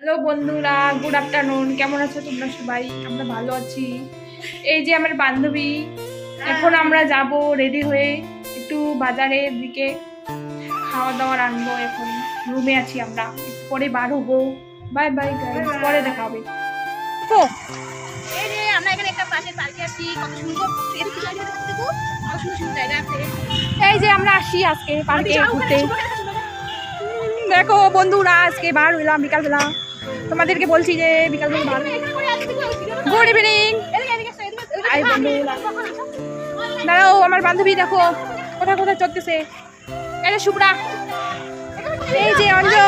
Hello বন্ধুরা, good afternoon. কেমন আছো তোমরা সবাই? আমরা ভালো আছি। এই যে আমার বান্ধবী, এখন আমরা যাব রেডি হয়ে একটু বাজারের দিকে, খাওয়া দাওয়া আনবো। এখন রুমে আছি আমরা, একটু পরে বার হবো। বাই বাই গাইস, পরে দেখা হবে। তো এই যে আমরা এখানে একটা পাশের পার্কে আছি, কত সুন্দর এদিকে জায়গা দেখো, কত সুন্দর সুন্দর জায়গা আছে। এই যে আমরা আসি আজকে পার্কে ঘুরতে। দেখো বন্ধুরা, আজকে বার হইলাম বিকালবেলা। তোমাদেরকে বলছি যে বিকালবেলা বার। Good evening. দাঁড়াও, আমার বান্ধবী দেখো কোথায় কোথায় চলতেছে। এটা শুভ্রা, এই যে অঞ্জনা,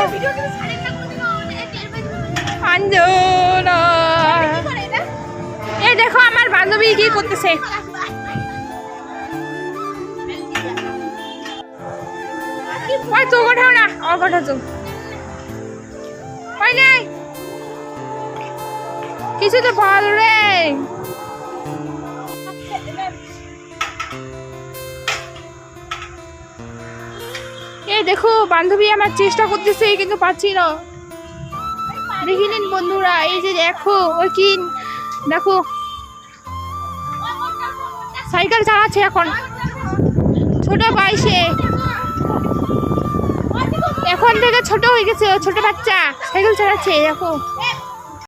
এই দেখো আমার বান্ধবী কি করতেছে। ওই তো কোথাও না, আমার কথা তো ওই নাই কিছু তো বল রে। এই দেখো বান্ধবী আমার চেষ্টা করতেছে কিন্তু পাচ্ছি না। দেখে নিন বন্ধুরা, এই যে দেখো ওই কি দেখো সাইকেল চালাচ্ছে এখন, ছোট বয়সে, এখন থেকে ছোট হয়ে গেছে, ছোট বাচ্চা সাইকেল চালাচ্ছে। দেখো